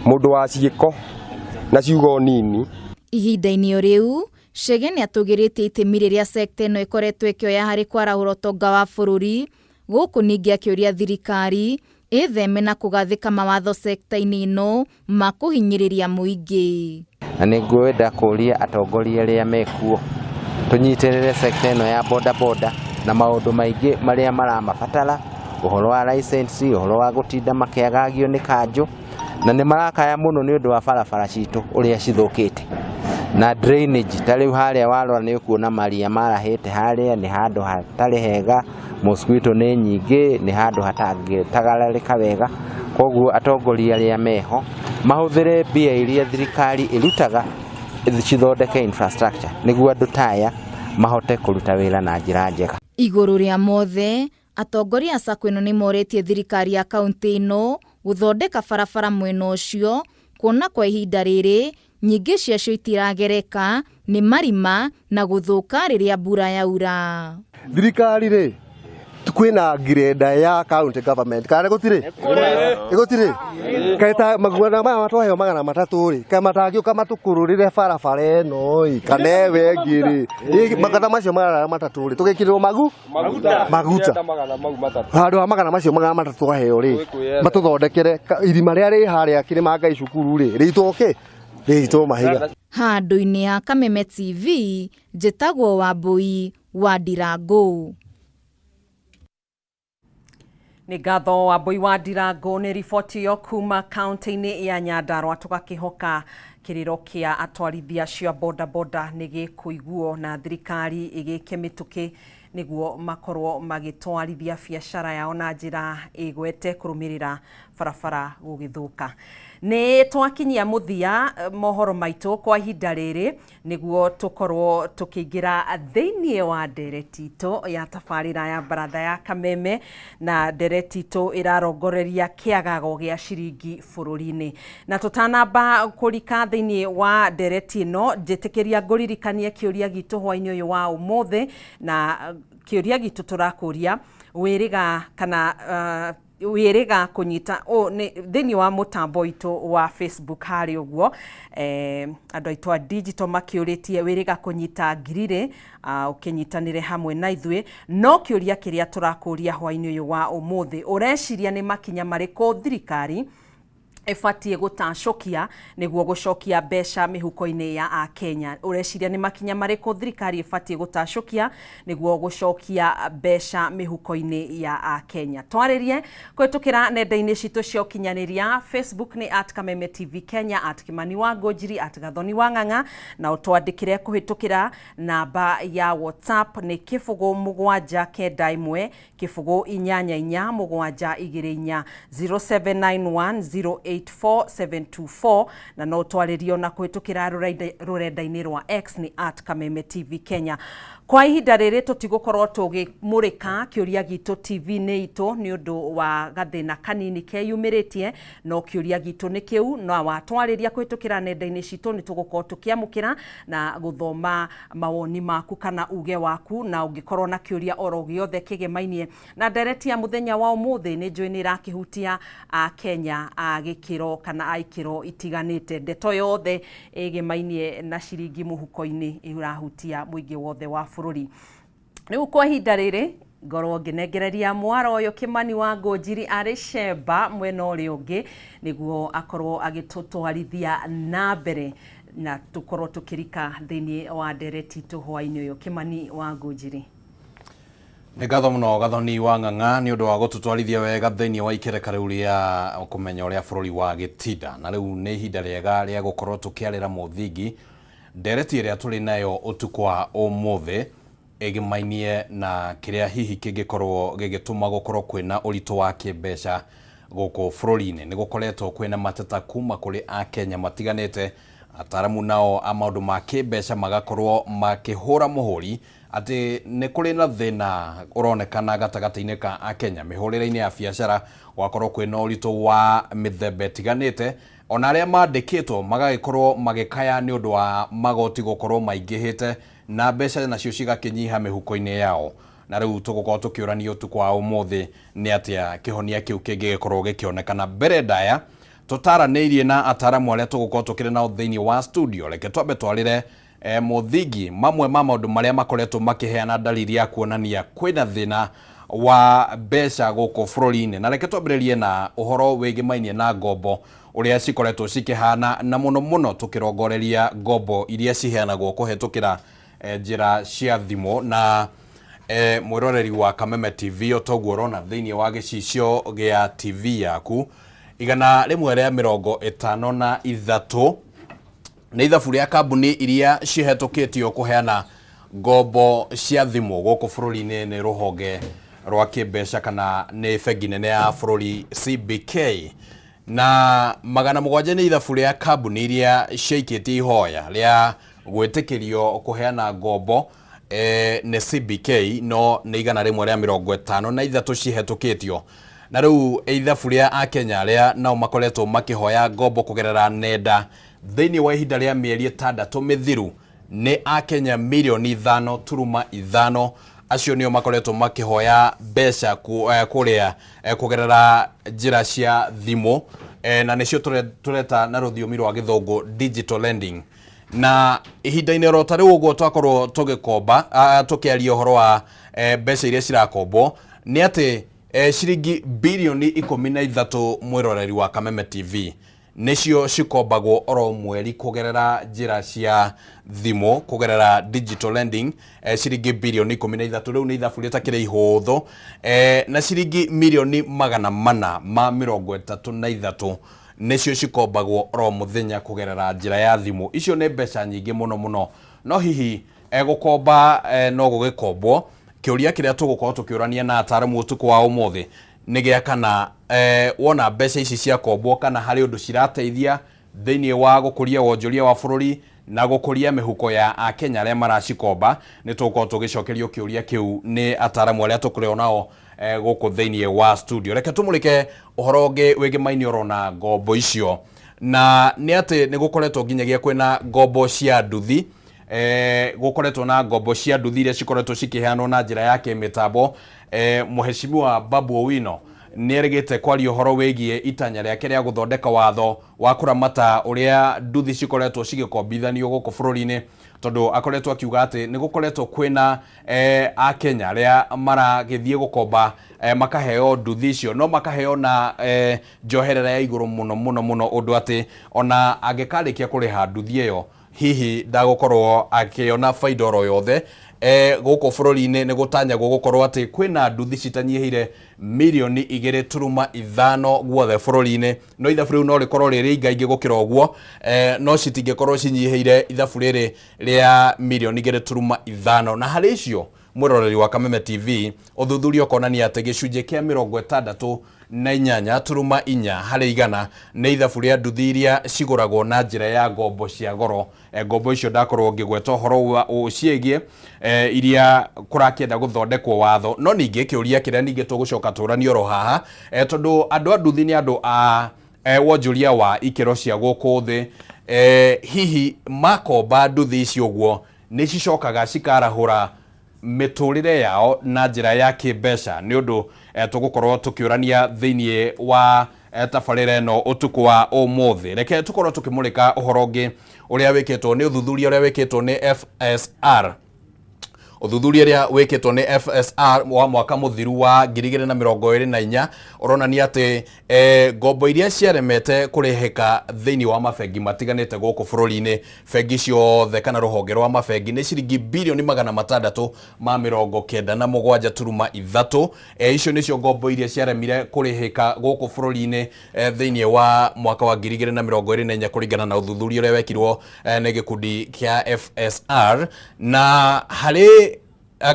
mũndũ wa ciĩko na ciugo nini. Ihinda-inĩ o rĩu Chege nĩ atũgĩrĩtie itemi rĩrĩa sekta ĩno ĩkoretwo ĩkĩoya harĩ kwarahũra ũtonga wa bũrũri, gũkũ ningĩ akĩũria thirikari ĩtheme na kũgathĩka mawatho sekta-inĩ ĩno ma kũhinyĩrĩria mũingĩ. Na nĩ ngwenda kũria atongoria arĩa mekuo tũnyitĩrĩre sekta ĩno ya boda na maũndũ maingĩ marĩa maramabatara, ũhoro wa license, ũhoro wa gũtinda makĩagagio nĩ kanjũ, na nĩ marakaya mũno nĩ ũndũ wa barabara citũ ũrĩa cithũkĩte na drainage ta rĩu harĩa warora nĩ ũkuona maria marahĩte harĩa nĩ handũ hatarĩ hega, mosquito nĩ nyingĩ, nĩ handũ hatangĩtagararĩka wega. Koguo atongoria arĩa meho mahũthĩre mbia iria thirikari ĩrutaga cithondeke infrastructure nĩguo andũ taya mahote kũruta wĩra na njĩra njega. Igũrũ rĩa mothe atongoria a SACCO ĩno nĩ morĩtie thirikari ya kaunti ĩno gũthondeka barabara mwena ũcio, kuona kwa ihinda rĩrĩ nyingĩ ciacio itiragereka nĩ marima na gũthũka rĩrĩa mbura yaura. Thirikari rĩ kwĩna greda ya county government kana gũtirĩ kaita maguana maya matwaheo magana matatũ rĩ kana matangĩũka matũkũrũrĩre barabara ĩno kana ewe ngĩ rĩ magana macio magana matatũ rĩ tũgĩkĩrĩrwo maguta handũ ha magana macio magana matatũ twaheo rĩ matũthondekere irima rĩa rĩ harĩa kĩrĩma Ngai cukuru rĩ rĩitwo mahiga. Handũ-inĩ ya Kameme TV njĩtagwo Wambui wa Ndirango. Nĩ ngatho Wambui wa Ndirango nĩ riboti yo kuma kaunti-inĩ ya Nyandarua, tũgakĩhoka kĩrĩro kĩa atwarithia cia boda nĩ gĩkũiguo na thirikari ĩgĩke mĩtũkĩ nĩguo makorwo magĩtwarithia biacara yao na njĩra ĩgwete kũrũmĩrĩra barabara gũgĩthũka. Nĩ twakinyia mũthia mohoro maitũ kwa ihinda rĩrĩ nĩguo tũkorwo tũkĩingĩra thĩinĩ wa ndereti itũ ya tabarĩra ya baratha ya Kameme, na ndereti itũ ĩrarongoreria kĩagago gĩa ciringi bũrũri-inĩ. Na tũtanamba kũrika thĩinĩ wa ndereti ĩno, njĩtĩkĩria ngũririkanie kĩũria gitũ hwainĩ ũyũ wa ũmũthĩ, na kĩũria gitũ tũrakũria wĩrĩga kana wĩrĩga kũnyita thĩinĩ wa mũtambo witũ wa Facebook harĩ ũguo andũ aitũ a digital makĩũrĩtie wĩrĩga kũnyita ngirire ũkĩnyitanĩre hamwe na ithuĩ. No kĩũria kĩrĩa tũrakũria hwainĩ ũyũ wa ũmũthĩ, ũreciria nĩ makinya marĩkũ thirikari ĩbatiĩ gũtacũkia nĩguo gũcokia mbeca mĩhuko-inĩ ya Akenya? Ũreciria nĩ makinya marĩkũ thirikari ĩbatiĩ gũtacũkia nĩguo gũcokia mbeca mĩhuko-inĩ ya Akenya? Twarĩrie kũhĩtũkĩra nenda-inĩ citũ cia ũkinyanĩria. Facebook nĩ @Kameme TV Kenya, @Kimani wa Ngũnjiri, @Gathoni wa Ng'ang'a, na ũtwandĩkĩre kũhĩtũkĩra namba ya WhatsApp nĩ 0791 84724 0791084724, na no twarĩrio na kũhĩtũkĩra rũrenda-inĩ rwa X nĩ @Kameme TV Kenya. Kwa ihinda rĩrĩ tũtigũkorwo tũgĩmũrĩka kĩũria gitũ TV-inĩ itũ nĩ ũndũ wa gathĩna kanini keyumĩrĩtie, no kĩũria gitũ nĩ kĩu, na watwarĩria kũhĩtũkĩra nenda-inĩ citũ nĩ tũgũkorwo tũkĩamũkĩra na gũthoma mawoni maku kana uge waku, na ũngĩkorwo na kĩũria oro gĩothe kĩgemainie na ndereti ya mũthenya wa ũmũthĩ. Nĩ njũĩ nĩ ĩrakĩhutia Kenya gĩkĩro kana ikĩro itiganĩte. Ndeto yothe ĩgemainie na ciringi mũhuko-inĩ ĩrahutia mũingĩ wothe wa bũrũri. Rĩu kwa ihinda rĩrĩ ngorwo nginengereria mwaro uyu Kimani wa Ngũnjiri ari Shemba mwena uria ungi niguo akorwo agitutwarithia na mbere na tukorwo tukirika thiini wa ndereti tuhwa-ini uyu Kimani wa Ngũnjiri. Nĩ ngatho mũno Gathoni wa Ng'ang'a nĩ ũndũ wa gũtũtwarithia wega thĩinĩ wa ikereka rĩu rĩa kũmenya ũrĩa bũrũri wa gĩtinda, na rĩu nĩ ihinda rĩega rĩa gũkorwo tũkĩarĩra mũthingi ndereti ĩrĩa tũrĩ nayo ũtukũ wa ũmũthĩ ĩgĩmainie na kĩrĩa hihi kĩngĩkorwo gĩgĩtũma gũkorwo kwĩna ũritũ wa kĩmbeca gũkũ bũrũri-inĩ. Nĩ gũkoretwo kwĩna mateta kuma kũrĩ Akenya matiganĩte, ataramu nao a maũndũ ma kĩmbeca magakorwo makĩhũra mũhũri atĩ nĩ kũrĩ na thĩna ũronekana gatagatĩ-inĩ ka Akenya mĩhũrĩre-inĩ ya biacara, gwakorwo kwĩna ũritũ wa mĩthemba ĩtiganĩte, ona arĩa mandĩkĩtwo magagĩkorwo magĩkaya nĩ ũndũ wa magoti gũkorwo maingĩhĩte na mbeca nacio cigakĩnyiha mĩhuko-inĩ yao. Na rĩu tũgũkorwo tũkĩũrania ũtukũ wa ũmũthĩ nĩ atĩa kĩhonia kĩu kĩngĩgĩkorwo gĩkĩonekana. Mbere ndaya tũtaranĩirie na ataramu arĩa tũgũkorwo tũkĩrĩ nao thĩinĩ wa studio. Reke twambe twarĩre mũthingi mamwe ma maũndũ marĩa makoretwo makĩheana dalili ya kuonania kwĩna thĩna wa mbeca gũkũ bũrũri-inĩ. Na reke twambĩrĩrie na ũhoro wĩgĩmainie na ngombo ũrĩa cikoretwo cikĩhana, na mũno mũno tũkĩrongoreria ngombo iria ciheanagwo kũhetũkĩra njĩra cia thimũ. Na mwĩroreri wa Kameme TV otoguo ũrona thĩinĩ wa gĩcicio gĩa TV yaku, 153 nĩ ithabu rĩa kambuni iria cihetũkĩtio kũheana ngombo cia thimũ gũkũ bũrũri-inĩ nĩ rũhonge rwa kĩmbeca kana nĩ bengi nene ya bũrũri CBK. Na 700 nĩ ithabu rĩa kambuni iria ciaikĩtie ihoya rĩa gwĩtĩkĩrio kũheana ngombo nĩ CBK, no nĩ 153 cihetũkĩtio. Na rĩu ithabu rĩa Akenya arĩa nao makoretwo makĩhoya ngombo kũgerera nenda thĩinĩ wa ihinda rĩa mĩeri 6 mĩthiru nĩ Akenya milioni 5.5. Acio nĩo makoretwo makĩhoya mbeca kũrĩa kũgerera njĩra cia thimũ, na nĩcio tũreta na rũthiomi rwa gĩthũngũ digital lending. Na ihinda-inĩ rota rĩu ũguo twakorwo tũgĩkomba tũkĩaria ũhoro wa mbeca iria cirakombwo nĩ atĩ ciringi bilioni 13 mwĩroreri wa Kameme TV nĩcio cikombagwo oro mweri kũgerera njĩra cia thimũ kũgerera digital lending. Ciringi bilioni 13 rĩu nĩ ithabu rĩtakĩrĩ ihũthũ, na ciringi milioni 433 nĩcio cikombagwo oro mũthenya kũgerera njĩra ya thimũ. Icio nĩ mbeca nyingĩ mũno mũno, no hihi gũkomba no gũgĩkombwo. Kĩũria kĩrĩa tũgũkorwo tũkĩũrania na ataramu ũtukũ wa ũmũthĩ nĩ gĩa kana wona mbeca ici cia kombwo kana harĩ ũndũ cirateithia thĩinĩ wa gũkũria wonjoria wa bũrũri na gũkũria mĩhuko ya Akenya arĩa maracikomba. Nĩ tũgũkorwo tũgĩcokerio kĩũria kĩu nĩ ataramu arĩa tũkũrĩ nao gũkũ thĩinĩ wa studio. Reke tũmũrĩke ũhoro ũngĩ wĩgĩmainie orona ngombo icio, na nĩ atĩ nĩ gũkoretwo nginyagia kwĩna ngombo cia nduthi. Gũkoretwo na ngombo cia nduthi iria cikoretwo cikĩheanwo na njĩra ya kĩmĩtambo. Mheshimiwa Babu Owino nĩ erĩgĩte kwaria ũhoro wĩgiĩ itanya rĩake rĩa gũthondeka watho wa kũramata ũrĩa nduthi cikoretwo cigĩkombithanio gũkũ bũrũri-inĩ, tondũ akoretwo akiuga atĩ nĩ gũkoretwo kwĩna Akenya arĩa maragĩthiĩ gũkomba makaheo nduthi icio, no makaheo na njoherera ya igũrũ mũno mũno mũno, ũndũ atĩ ona angĩkarĩkia kũrĩha nduthi ĩyo hihi ndagũkorwo akĩona baida oro yothe. Gũkũ bũrũri-inĩ nĩ gũtanyagwo gũkorwo atĩ kwĩna nduthi citanyihĩire milioni 2.5 guothe bũrũri-inĩ, no ithabu rĩu no rĩkorwo rĩrĩ ingaingĩ gũkĩra ũguo, no citingĩkorwo cinyihĩire ithabu rĩrĩ rĩa milioni 2.5. Na harĩ icio mwĩroreri wa Kameme TV ũthuthuria ũkonania atĩ gĩcunjĩ kĩa 68.4 harĩ igana nĩ ithabu rĩa nduthi iria cigũragwo na njĩra ya ngombo cia goro. Ngombo icio ndakorwo ngĩgweta ũhoro ciĩgiĩ iria kũrakĩenda gũthondekwo watho, no ningĩ kĩũria kĩrĩa ningĩ tũgũcoka tũrania oro haha, tondũ andũ a nduthi nĩ andũ a wonjoria wa ikĩro cia gũkũ thĩ. Hihi makomba nduthi icio ũguo nĩ cicokaga cikarahũra mĩtũrĩre yao na njĩra ya kĩmbeca, nĩ ũndũ tũgũkorwo tũkĩũrania thĩinĩ wa tabarĩra ĩno ũtukũ wa ũmũthĩ. Reke tũkorwo tũkĩmũrĩka ũhoro ũngĩ ũrĩa wĩkĩtwo nĩ ũthuthuria ũrĩa wĩkĩtwo nĩ FSR Uthuthuria ria wikitwo ni FSR wa mwaka muthiru wa 2024 uronania ati ngombo iria ciaremete kurihika thiini wa mabengi matiganite guku bururi-ini bengi ciothe kana ruhonge rwa mabengi ni ciringi bilioni 697.3 icio nicio ngombo iria ciaremire kurihika guku bururi-ini thiini wa mwaka wa 2024 kuringana na uthuthuria uria wekirwo ni gikundi kia FSR na hari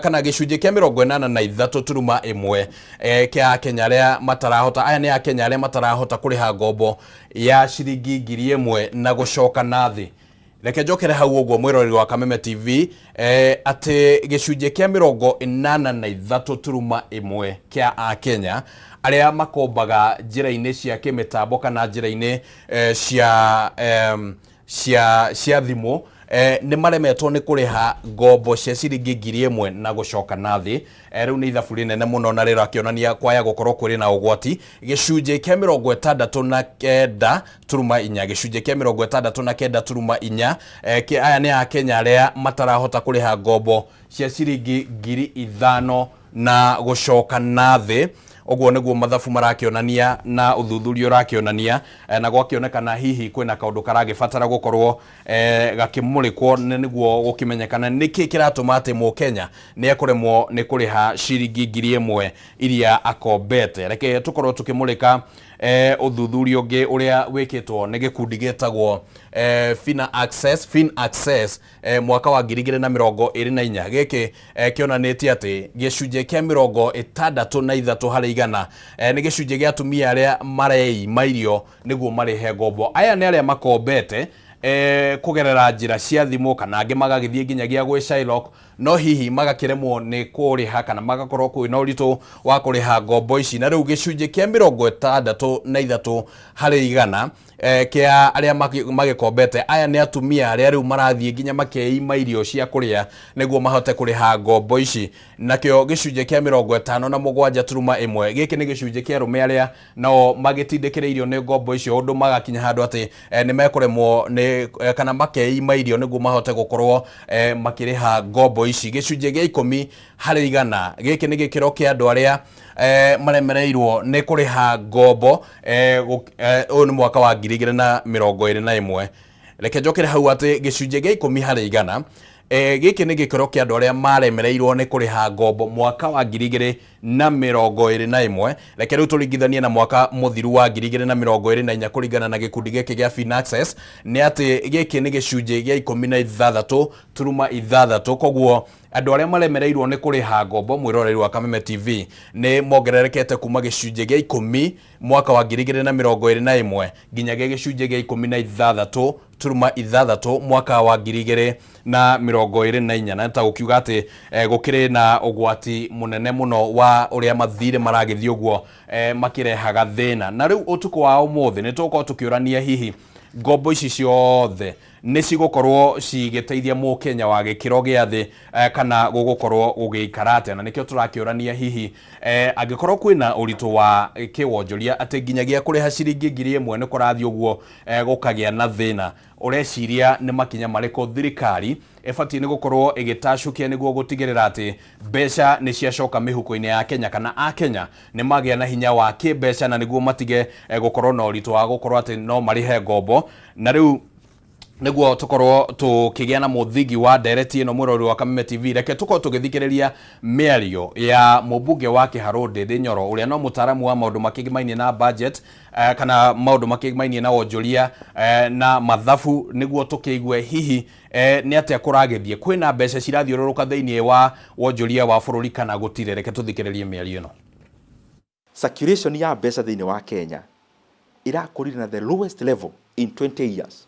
kana gicunjĩ kĩa 83.1 kia Akenya aria matarahota aya ni Akenya aria matarahota kuriha ngombo ya ciringi 1,000 na gucoka nathi. Reke njokere hau ũguo mwĩroreri wa Kameme TV ati gicunjĩ kĩa 83.1 kia Akenya aria makombaga njĩra-inĩ cia kĩmĩtambo kana njĩra-inĩ cia thimũ ni maremetwo ni kuriha ngombo cia ciringi 1,000 na gucoka nathi. Riu ni ithabu rinene muno na rirakionania kwaya gukorwo kuri na ugwati. Gicunjĩ kĩa 69.4 gicunjĩ kĩa 69.4 aya ni Akenya aria matarahota kuriha ngombo cia ciringi 5,000 na gucoka nathi. Oguo niguo mathabu marakionania na uthuthuria urakionania na gwakionekana hihi kwina kaundu karagibatara gukorwo gakimurikwo niguo gukimenyekana niki kiratuma ati Mukenya ni ekuremwo ni kuriha ciringi 1,000 iria akombete. Reke tukorwo tukimurika uthuthuria ungi uria wikitwo ni gikundi getagwo Fin Access mwaka wa 2024 giki kionanitie ati gicunjĩ kĩa 63 harĩ igana ni gicunjĩ gĩa atumia aria marei mairio niguo marihe ngombo. Aya ni aria makombete kugerera njira cia thimu kana angi magagithie nginyagia gwe Shylock no hihi magakiremwo ni kuriha kana magakorwo kwina uritu wa kuriha ngombo ici. Na riu gicunjĩ kĩa 63 harĩ igana kia aria magikombete aya ni atumia aria riu marathie nginya makeima irio cia kuria niguo mahote kuriha ngombo ici. Nakio gicunjĩ kĩa 57.1 giki ni gicunjĩ kĩa arume aria nao magitindikire irio ni ngombo icio undu magakinya handu ati ni mekuremwo ni kana makeima irio niguo mahote gukorwo makiriha ngombo ici. Gicunjĩ gĩa 10 harĩ igana giki ni gikiro kia andu aria maremereirwo ni kuriha ngombo uyu ni mwaka wa 2021. Reke njokere hau ati gicunjĩ gĩa 10 harĩ igana giki ni gikiro kia andu aria maremereirwo ni kuriha ngombo mwaka wa 2021. Reke riu turingithanie na mwaka muthiru wa 2024 kuringana na gikundi giki gia Fin Access ni ati giki ni gicunjĩ gĩa 16.6 koguo andu aria maremereirwo ni kuriha ngombo mwiroreri wa Kameme TV ni mongererekete kuma gicunjĩ gĩa 10 mwaka wa 2021 nginyagia gicunjĩ gĩa 16.6 mwaka wa 2024 na ta gukiuga ati gukire na ugwati munene muno wa uria mathire maragithio uguo makirehaga thina. Na riu utuko wa umuthi ni tuko tukiurania hihi ngombo ici ciothe ni cigukorwo cigiteithia Mukenya wa gikiro gia thi kana gugukorwo gugiikara atia. Na nikio turakiurania hihi angikorwo kwina uritu wa kiwonjoria ati nginyagia kuriha ciringi 1,000 ni kurathio uguo gukagia na thina ureciria ni makinya mariko thirikari ebati ni gukorwo igitacukia niguo gutigirira ati mbeca ni ciacoka mihuko-ini ya Kenya kana Akenya ni magia na hinya wa kimbeca na niguo matige gukorwo na uritu wa gukorwo ati no marihe ngombo. Na riu niguo tukorwo tukigia na muthingi wa ndereti ino mwirori wa Kameme TV. Reke tukorwo tugithikiriria miario ya mubunge wa Kiharu Ndindi Nyoro uria no mutaramu wa maundu makigimainie na budget kana maundu makigimainie na wonjoria na mathabu niguo tukiigue hihi ni atia kuragithie kwina mbeca cirathiururuka thiini wa wonjoria wa bururi kana gutire. Reke tuthikiririe miario ino. Circulation ya mbeca thiini wa Kenya irakurire na the lowest level in 20 years.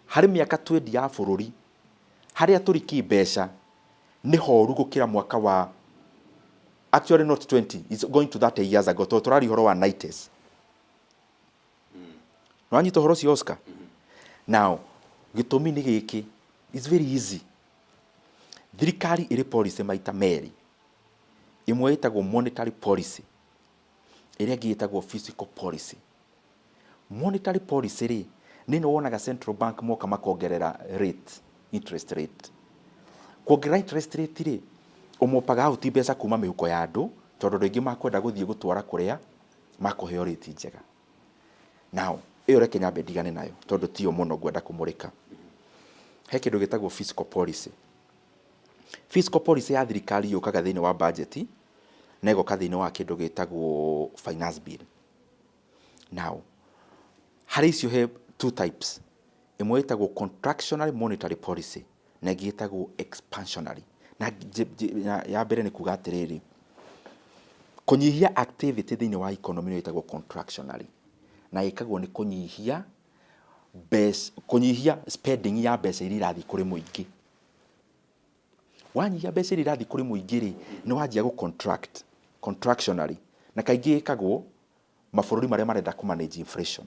Hari miaka 20 ya bururi haria turiki mbeca ni horu gukira mwaka wa actually not 20, it's going to 30 years ago. Turari horo wa 90s. Nwanyi to horo si Oscar. Now gitumi ni giki is very easy. Thirikari iri policy maita meri. Imwe itagwo monetary policy, iria giitagwo fiscal policy. Monetary policy ri nino wonaga central bank moka makongerera rate, interest rate. kuongerera interest rate ri umupaga out mbeca kuma mihuko ya andu tondu ringi makwenda guthie gutwara kuria makuheo rate njega. Now iyo reke nyambe ndigane nayo tondu tio muno ngwenda kumurika. He kindu gitagwo fiscal policy. Fiscal policy ya thirikari yukaga thiini wa budget na igoka thiini wa kindu gitagwo finance bill. Now hari icio he two types. Imwe itagwo contractionary monetary policy na ingĩ itagwo expansionary. Na ya mbere ni kuga atiriri kunyihia activity thiini wa economy itagwo contractionary na ikagwo ni kunyihia spending ya mbeca iria irathi kuri muingi. Wanyihia mbeca iria irathi kuri muingi ri ni wanjia go contractionary na kaingĩ ikagwo mabũrũri marĩa marenda ku manage inflation.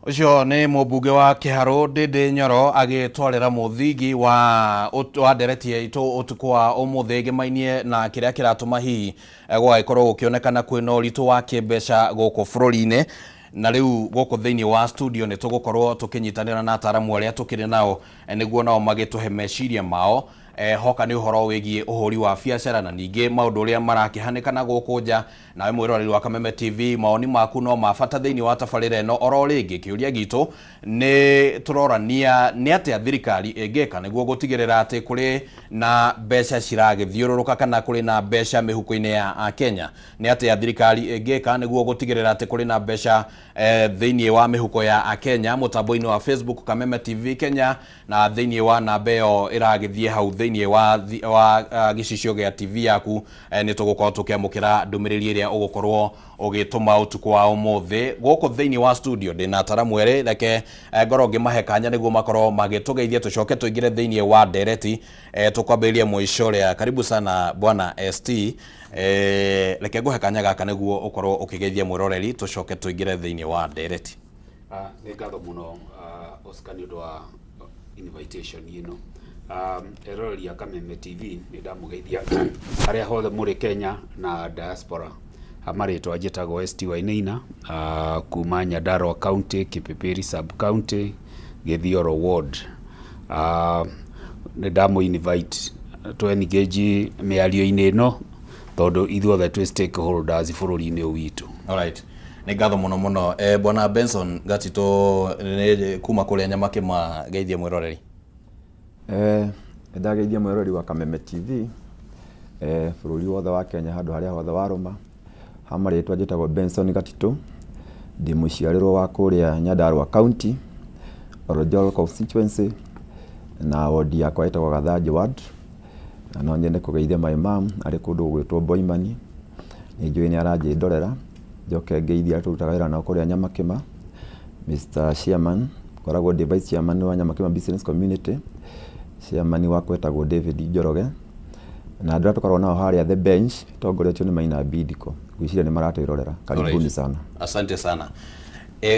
Ucio ni mubunge wa Kiharu Ndindi Nyoro agitwarira muthingi wa ndereti itu utuku wa umuthigi mainie na kiria kiratuma hihi gwagikorwo gukionekana kwina uritu wa kimbeca guku bururi-ini. Na riu guku thiini wa studio ni tugukorwo tukinyitanira na ataramu aria tukiri nao niguo nao magituhe meciria mao hoka ni uhoro wigie uhuri wa biacara na ninge maundu uria marakihanikana guku nja. Nawe mwiroreri wa Kameme TV maoni maku no mabata thiini wa tabarira ino oro ringi kiuria gitu ni turorania ni atia thirikari ingeka niguo gutigirira ati kuri na mbeca ciragithiururuka kana kuri na mbeca mihuko-ini ya Kenya. Ni atia thirikari ingeka niguo gutigirira ati kuri na mbeca thiini wa mihuko ya Kenya. Mutambo-ini wa Facebook Kameme TV Kenya na thiini wa namba iyo iragithie hau thiini wa gicicio gia TV yaku ni tugukorwo tukiamukira ndumiriri iria ugukorwo ugituma utuku wa umuthi guku thiini wa studio ndina ataramu eri reke ngoro ngimahe kanya niguo makorwo magitugeithia tucoke tuingire thiini wa ndereti tukwambiria mwisho ria. Karibu sana bwana ST. Reke nguhe kanya gaka niguo ukorwo ukigeithia mwiroreri tucoke tuingire thiini wa ndereti. Ni ngatho muno Oscar ni undu wa invitation ino. Eroreri ya Kameme TV ni ndamugeithia aria hothe muri Kenya na diaspora. Amaritwa njitagwo ST Wainaina kuma Nyandarua County, Kipipiri Sub County, Githioro Ward. Ni ndamu invite to engage miario-ini ino tondu ithuothe twi stakeholders bururi-ini witu. Alright. Ni ngatho muno muno bwana Benson Gatito kuma kuria Nyamakima geithia mwiroreri. Ndageithia mwiroreri wa Kameme TV bururi wothe wa Kenya handu haria hothe waruma. Hamaritwa njitagwo Benson Gatito ndi muciarirwo wa kuria Nyandarua County Orojol constituency na ward yakwa itagwo Gathanji ward. Na no nyende kugeithia my mom ari kundu gwitwo Boimani ni njui ni aranji ndorera njoke ngeithia turutaga wira na kuria Nyamakima Mr. Chairman koragwo ndi vice chairman wa Nyamakima business community. Chairman wakwa etagwo David Njoroge na andũ tukorwo nao haria the bench tongoretio ni Maina Bidiko gwiciria ni maratwirorera. Karibuni sana. Asante sana.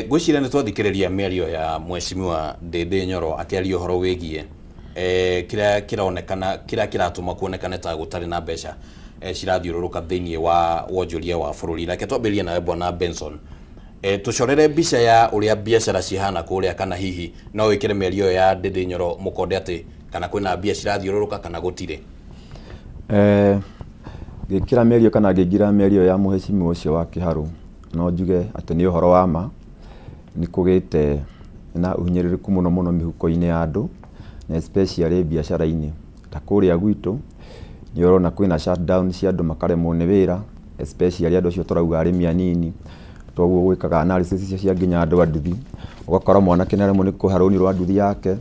Gwiciria ni twathikiriria mĩario ya mheshimiwa Ndindi Nyoro akiaria uhoro wigie kira kiraonekana kira kiratuma kuonekana ta gutari na mbeca cirathiururuka thiini wa wonjoria wa bururi. Reke twambirie nawe bwana Benson. Tucorere mbica ya uria biacara cihana kuria kana hihi no wikire mĩario ya Ndindi Nyoro mukonde ati kana kwina mbia cirathiururuka kana gutire. Gikira mĩario kana ngingira mĩario ya muheshimiwa ucio wa Kiharu no njuge ati ni uhoro wa ma ni kugite na uhinyiririku muno muno mihuko-ini ya andu na especially biacara-ini ta kuria gwitu ni urona kwina shutdown cia andu makaremwo ni wira especially andu acio turauga arimi anini toguo gwikaga analysis cia nginya andu anduthi ugakora mwanake ni aremwo ni kuharunirwo anduthi yake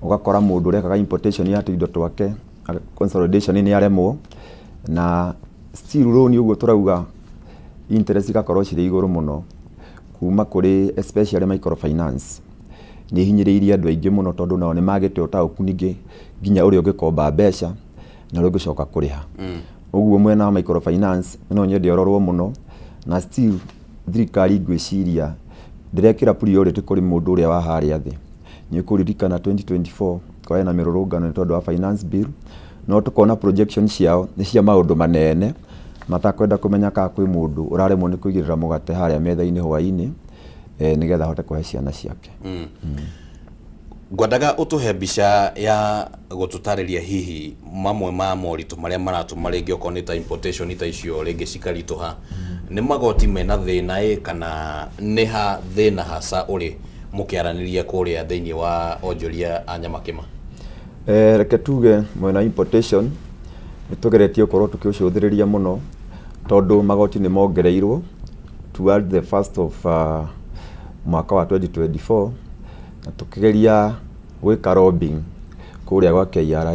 ugakora mundu urekaga importation ya indo twake consolidation ni aremwo na still loan uguo turauga interest igakorwo ciri iguru muno kuma kuri especially microfinance ni hinyiriirie andu aingi muno tondu nao ni magite utauku ningi nginya uri ugikomba mbeca na uri ugicoka kuriha uguo mwena wa microfinance no nyende ororwo muno na still thirikari ngwiciria ndirekira priority kuri mundu uria wa haria thi ni kuririkana 2024 kwa na mirurungano ni tondu wa finance bill no tukona projection ciao ni cia maundu manene matakwenda kumenya ka kwi mundu uraremwo ni kuigirira mugate haria metha-ini hwaini nigetha hote kuhe ciana ciake. Ngwendaga utuhe mbica ya gututariria hihi mamwe ma moritu maria maratuma ringi okorwo ni ta importation ta icio ringi cikarituha ni magoti mena thina kana ni ha thina hasa uri mukiaraniria kuria thiini wa onjoria a nyamakima? Reke tuge mwena importation nitugeretie ukorwo tukiucuthiriria muno tondu magoti ni mongereirwo toward the first of mwaka wa 2024 na tukigeria gwika lobbying kuria gwa KRA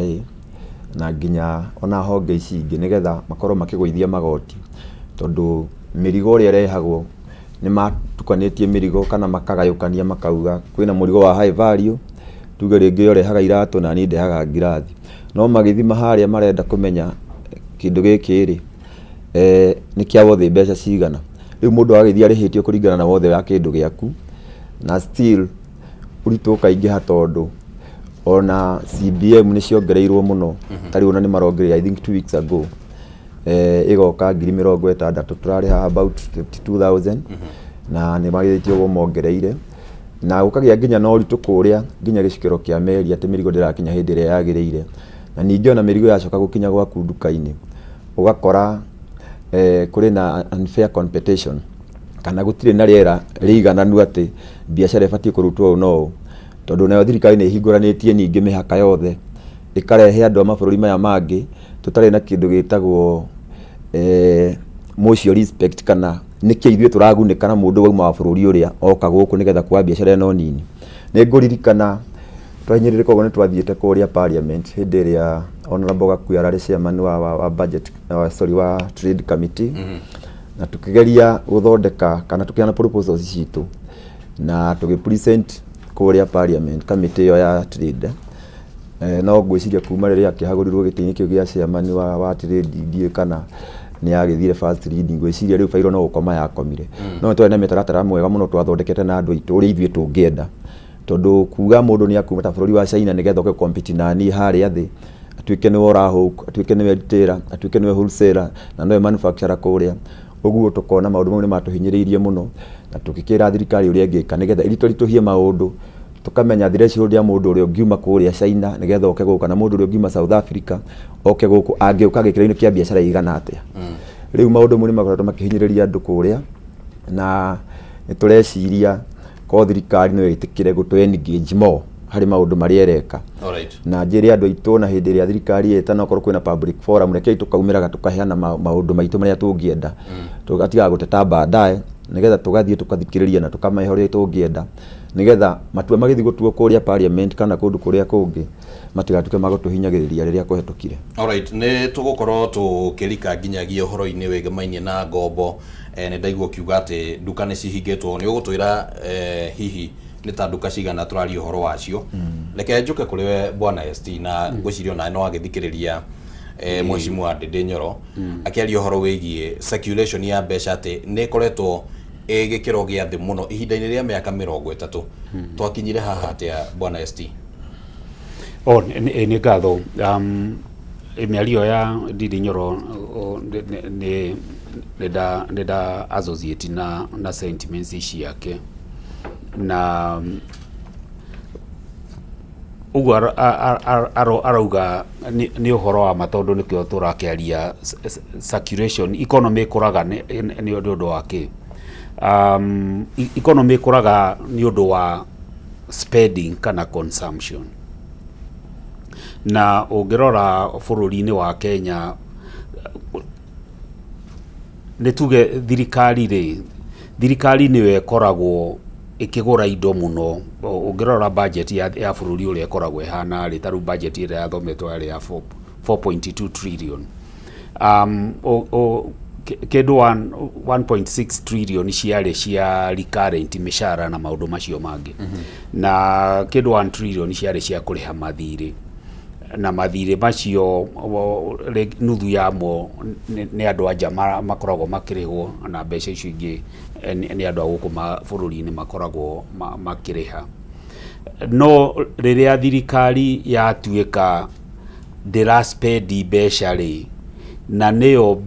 na nginya ona honge ici ingi nigetha makorwo makigwithia magoti tondu mirigo uri rehagwo ni matukanetie mirigo kana makagayukania makauga kwina murigo wa high value tuge ringi urehaga iratu na ni ndehaga ngirathi no magithima haria marenda kumenya kindu giki ri ni kia wothe mbeca cigana riu mundu agithia rihitio kuringana na wothe wa kindu giaku na still uritu kaingiha tondu ona CBM ni ciongereirwo muno tari ona ni marongereire I think 2 weeks ago igoka 60,000 turariha about 52,000 na ni magithitio go mongereire na gukagia nginya no uritu kuria nginya gicikiro kia meri ati mirigo ndirakinya hindi ria yagireire na ningi ona mirigo yacoka gukinya gwaku nduka-ini ugakora kuri na unfair competition kana gutire na riera rigananu ati biashara ibatie kurutwo no tondu nayo thirikari ni hinguranitie ningi mihaka yothe ikarehe andu a mabururi maya mangi tutari na kindu gitagwo mutual respect kana niki ithuĩ turagunika na mundu wauma wa bururi uria oka guku nigetha kwa biashara ino nini ni nguririkana twanyiririka uguo ni twathiite kuria parliament hindi iria honorable Gakuyu arari chairman wa budget wa trade committee na tukigeria guthondeka kana tukiana proposals citu na tugipresent kuria parliament committee ya trade no ngwiciria kuma riria akihagurirwo gitini kiu gia chairman wa trade ndie kana ni agithire first reading ngwiciria riu fairo no gukoma yakomire no twena mitaratara mwega muno twathondekete na andu aitu uri ithuĩ tungienda tondu kuga mundu ni akuma ta bururi wa China nigetha uke compete na ni haria thi atuike ni wora hook atuike ni retailer atuike ni wholesaler na no manufacturer kuria uguo tukona maundu mau ni matuhinyiriirie muno na tukikira thirikari uria ngika nigetha iritorituhie maundu tukamenya threshold ya mundu uria ungiuma kuria China nigetha uke guka na mundu uria ungiuma South Africa oke guku angiuka gikira-ini kia biashara igana atia riu maundu muri makoretwo makihinyiriria andu kuria na nitureciria ko thirikari no itikire gutu engage mo hari maundu mari ereka na njiri andu aitu na hindi ria thirikari eta no korwo kwina public forum reke tukaumiraga tukaheana maundu maitu maria tungienda tugatiga guteta baadaye nigetha tugathie tukathikiriria na tukamaehoria tungienda nigetha matua magithi gutuo kuria parliament kana kundu kuria kungi matigatuke magutuhinyagiriria riria kuhetukire. Alright, ni tugukorwo tukirika nginyagia uhoro-ini wegemainie na ngombo ni ndaigua kiuga ati nduka ni cihingitwo ni ugutwira hihi ni ta nduka cigana turaria uhoro wacio reke njuke kuri we bwana ST na ngwiciria na no agithikiriria mheshimiwa Ndindi Nyoro akiaria uhoro wigie circulation ya mbeca ati ni koretwo gikiro gia thi muno ihinda-ini ria miaka 30 twakinyire haha atia bwana ST? Ni ngatho miario ya Ndindi Nyoro ni nda associate na sentiments ici yake na ugu arauga ni uhoro wa matondu nikio turakiaria circulation economy kuraga ni undu wake economy kuraga ni undu wa spending kana consumption na ungirora bururi-ini wa Kenya ni tuge thirikari niwe koragwo ikigura indo muno ungirora budget ya bururi uria koragwo ihana ri taru budget ira yathometwo ari ya 4.2 trillion kedo 1.6 trillion ciari cia recurrent mishara na maundu macio mangi na kedo 1 trillion ciari cia kuriha mathiri na mathire macio nuthu yamo ni andu anja makoragwo makirihwo na mbeca icio ingi ni andu a guku bururi-ini makoragwo makiriha no riria thirikari yatuika ndiraspendi mbeca ri na niyo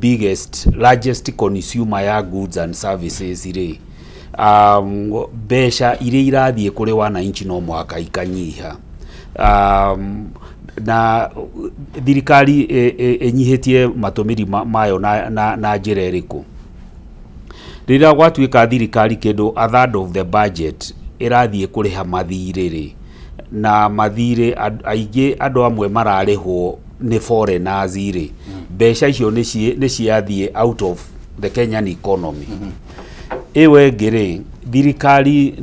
largest consumer ya goods and services ri mbeca iria irathiĩ kũrĩ wananchi no mwaka ikanyiha. Na thirikari ĩnyihĩtie matũmĩri mayo na njĩra ĩrĩkũ? Rĩrĩa gwatuĩka thirikari kĩndũ a third of the budget ĩrathiĩ kũrĩha mathirĩ, na mathirĩ aingĩ andũ amwe mararĩhwo nĩ foreigners rĩ, mbeca icio nĩ ciathiĩ out of the Kenyan economy. Ewe ngĩrĩ, thirikari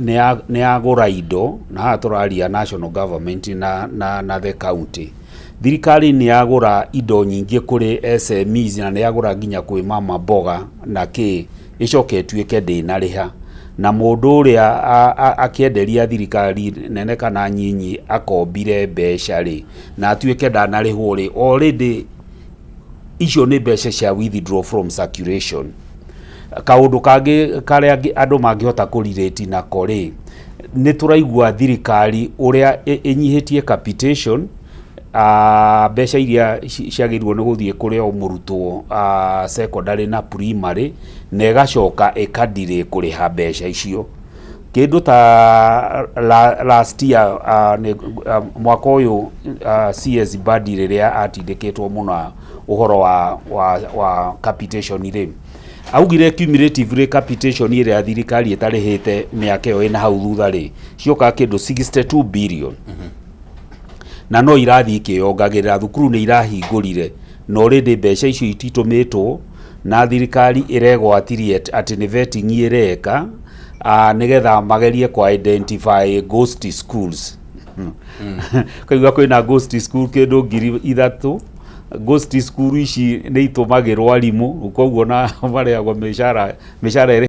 nĩ yagũra indo, na haha tũraria national government na the county. Thirikari nĩ yagũra indo nyingĩ kũrĩ SMEs, na nĩ yagũra nginya kwĩ mama mboga na kĩ icoke tuĩke ndĩnarĩha, na mũndũ ũrĩa akĩenderia thirikari nene kana nyinyi akombire mbeca rĩ, na atuĩke ndanarĩhwo rĩ, already icio nĩ mbeca cia withdraw from circulation. Kaũndũ kangĩ karĩa andũ mangĩhota kũrelate nako rĩ, nĩ tũraigua thirikari ũrĩa ĩnyihĩtie capitation, mbeca iria ciagĩrĩirwo nĩ gũthiĩ kũrĩ o mũrutwo secondary na primary, na ĩgacoka ĩkadirĩ kũrĩha mbeca icio. Kĩndũ ta last year mwaka ũyũ CS Mbadi rĩrĩa atindĩkĩtwo mũno ũhoro wa capitation rĩ, augire cumulative capitation ĩrĩa thirikari ĩtarĩhĩte mĩaka ĩyo ĩna hau thutha rĩ, cioka kĩndũ 62 billion. Na no irathiĩ ikĩongagĩrĩra, thukuru nĩ irahingũrire, no already mbeca icio ititũmĩtwo, na thirikari ĩregwatirie atĩ nĩ vetting ĩreka nĩgetha magerie kwa identify ghost schools. Kaigua kwĩna ghost school kĩndũ 3,000. Ghost school ici nĩ itũmagĩrwo arimũ, koguo na marĩagwo mĩcara